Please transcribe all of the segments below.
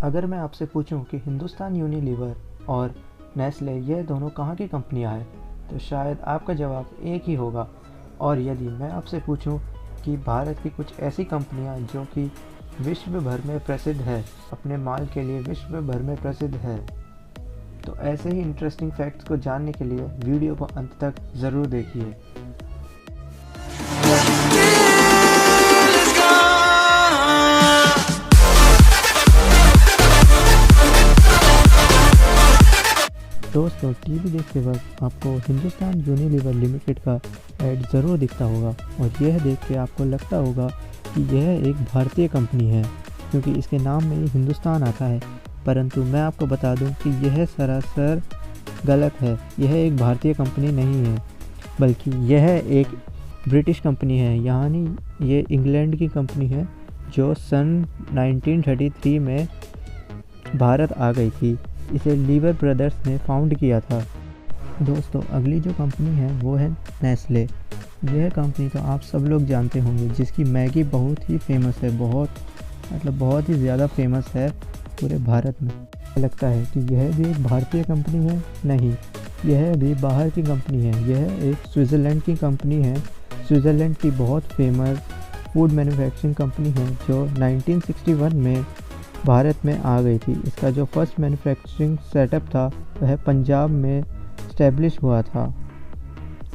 अगर मैं आपसे पूछूं कि हिंदुस्तान यूनिलीवर और नेस्ले ये दोनों कहाँ की कंपनियां हैं, तो शायद आपका जवाब एक ही होगा। और यदि मैं आपसे पूछूं कि भारत की कुछ ऐसी कंपनियां जो कि विश्व भर में प्रसिद्ध है, अपने माल के लिए विश्व भर में प्रसिद्ध है, तो ऐसे ही इंटरेस्टिंग फैक्ट्स को जानने के लिए वीडियो को अंत तक ज़रूर देखिए। दोस्तों, टीवी देखते वक्त आपको हिंदुस्तान यूनिलीवर लिमिटेड का ऐड ज़रूर दिखता होगा और यह देख के आपको लगता होगा कि यह एक भारतीय कंपनी है, क्योंकि इसके नाम में ही हिंदुस्तान आता है। परंतु मैं आपको बता दूं कि यह सरासर गलत है। यह एक भारतीय कंपनी नहीं है, बल्कि यह एक ब्रिटिश कंपनी है, यानी ये इंग्लैंड की कंपनी है जो सन 1933 में भारत आ गई थी। इसे लीवर ब्रदर्स ने फाउंड किया था। दोस्तों, अगली जो कंपनी है वो है नेस्ले। यह कंपनी तो आप सब लोग जानते होंगे, जिसकी मैगी बहुत ही फेमस है, बहुत ही ज़्यादा फेमस है पूरे भारत में। लगता है कि यह भी एक भारतीय कंपनी है? नहीं, यह भी बाहर की कंपनी है। यह एक स्विट्ज़रलैंड की कंपनी है। स्विट्ज़रलैंड की बहुत फेमस फूड मैन्युफैक्चरिंग कंपनी है जो 1961 में भारत में आ गई थी। इसका जो फर्स्ट मैन्युफैक्चरिंग सेटअप था वह पंजाब में इस्टेब्लिश हुआ था।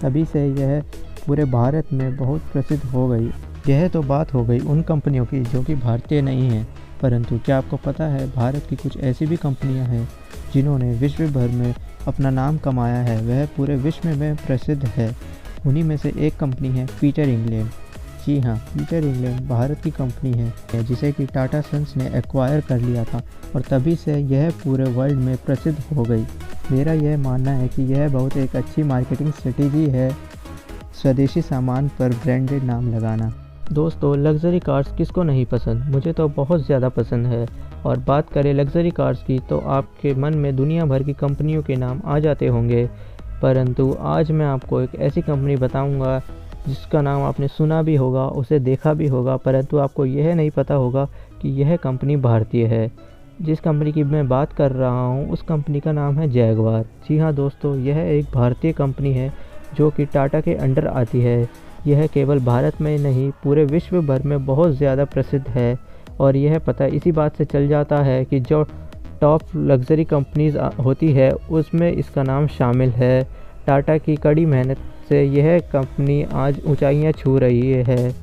तभी से यह पूरे भारत में बहुत प्रसिद्ध हो गई। यह तो बात हो गई उन कंपनियों की जो कि भारतीय नहीं हैं, परंतु क्या आपको पता है भारत की कुछ ऐसी भी कंपनियां हैं जिन्होंने विश्व भर में अपना नाम कमाया है, वह पूरे विश्व में प्रसिद्ध है। उन्हीं में से एक कंपनी है पीटर इंग्लैंड। जी हाँ, पीटर इंग्लैंड भारत की कंपनी है जिसे कि टाटा सन्स ने एक्वायर कर लिया था और तभी से यह पूरे वर्ल्ड में प्रसिद्ध हो गई। मेरा यह मानना है कि यह बहुत एक अच्छी मार्केटिंग स्ट्रेटेजी है, स्वदेशी सामान पर ब्रांडेड नाम लगाना। दोस्तों, लग्जरी कार्स किसको नहीं पसंद? मुझे तो बहुत ज़्यादा पसंद है। और बात करें लग्जरी कार्स की तो आपके मन में दुनिया भर की कंपनियों के नाम आ जाते होंगे, परंतु आज मैं आपको एक ऐसी कंपनी बताऊंगा जिसका नाम आपने सुना भी होगा, उसे देखा भी होगा, परंतु आपको यह नहीं पता होगा कि यह कंपनी भारतीय है। जिस कंपनी की मैं बात कर रहा हूँ उस कंपनी का नाम है जैगवार। जी हाँ दोस्तों, यह एक भारतीय कंपनी है जो कि टाटा के अंडर आती है। यह केवल भारत में नहीं पूरे विश्व भर में बहुत ज़्यादा प्रसिद्ध है और यह पता इसी बात से चल जाता है कि जो टॉप लग्जरी कंपनीज़ होती है उसमें इसका नाम शामिल है। टाटा की कड़ी मेहनत से यह कंपनी आज ऊंचाइयां छू रही है।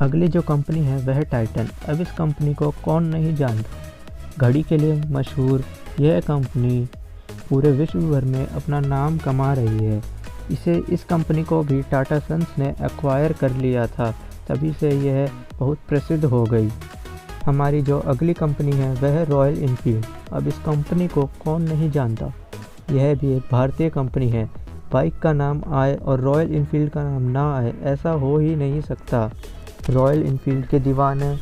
अगली जो कंपनी है वह है टाइटन। अब इस कंपनी को कौन नहीं जानता। घड़ी के लिए मशहूर यह कंपनी पूरे विश्व भर में अपना नाम कमा रही है। इस कंपनी को भी टाटा सन्स ने एक्वायर कर लिया था, तभी से यह बहुत प्रसिद्ध हो गई। हमारी जो अगली कंपनी है वह है रॉयल इनफील्ड। अब इस कंपनी को कौन नहीं जानता। यह भी एक भारतीय कंपनी है। बाइक का नाम आए और रॉयल इनफील्ड का नाम ना आए, ऐसा हो ही नहीं सकता। रॉयल इनफील्ड के दीवाने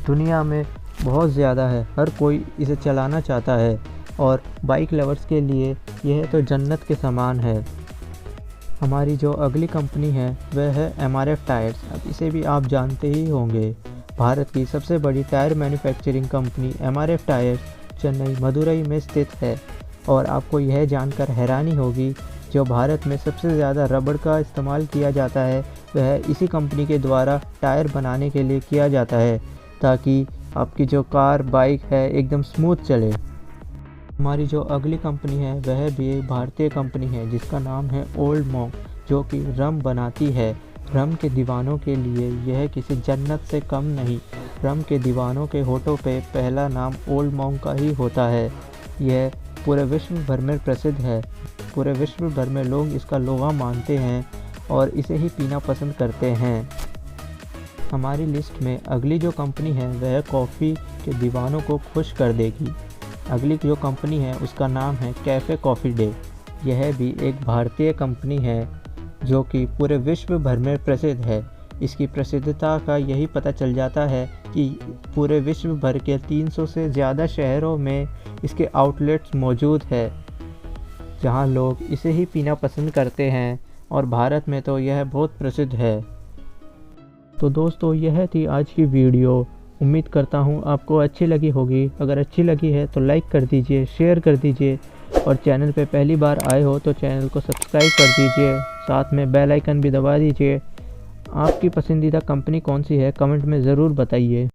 दुनिया में बहुत ज़्यादा है, हर कोई इसे चलाना चाहता है और बाइक लवर्स के लिए यह तो जन्नत के समान है। हमारी जो अगली कंपनी है वह है एमआरएफ टायर्स। अब इसे भी आप जानते ही होंगे। भारत की सबसे बड़ी tyre manufacturing company MRF tyres Chennai Madurai में स्थित है। और आपको यह जानकर हैरानी होगी, जो भारत में सबसे ज़्यादा रबड़ का इस्तेमाल किया जाता है वह इसी कंपनी के द्वारा टायर बनाने के लिए किया जाता है, ताकि आपकी जो कार बाइक है एकदम स्मूथ चले। हमारी जो अगली कंपनी है वह भी एक भारतीय कंपनी है जिसका नाम है ओल्ड मॉन्क, जो कि रम बनाती है। रम के दीवानों के लिए यह किसी जन्नत से कम नहीं। रम के दीवानों के होठों पे पहला नाम ओल्ड मॉन्क का ही होता है। यह पूरे विश्व भर में प्रसिद्ध है। पूरे विश्व भर में लोग इसका लोहा मानते हैं और इसे ही पीना पसंद करते हैं। हमारी लिस्ट में अगली जो कंपनी है वह कॉफ़ी के दीवानों को खुश कर देगी। अगली जो कंपनी है उसका नाम है कैफ़े कॉफ़ी डे। यह भी एक भारतीय कंपनी है जो कि पूरे विश्व भर में प्रसिद्ध है। इसकी प्रसिद्धता का यही पता चल जाता है कि पूरे विश्व भर के 300 से ज़्यादा शहरों में इसके आउटलेट्स मौजूद है, जहां लोग इसे ही पीना पसंद करते हैं और भारत में तो यह बहुत प्रसिद्ध है। तो दोस्तों, यह थी आज की वीडियो। उम्मीद करता हूँ आपको अच्छी लगी होगी। अगर अच्छी लगी है तो लाइक कर दीजिए, शेयर कर दीजिए और चैनल पे पहली बार आए हो तो चैनल को सब्सक्राइब कर दीजिए, साथ में बेल आइकन भी दबा दीजिए। आपकी पसंदीदा कंपनी कौन सी है कमेंट में ज़रूर बताइए।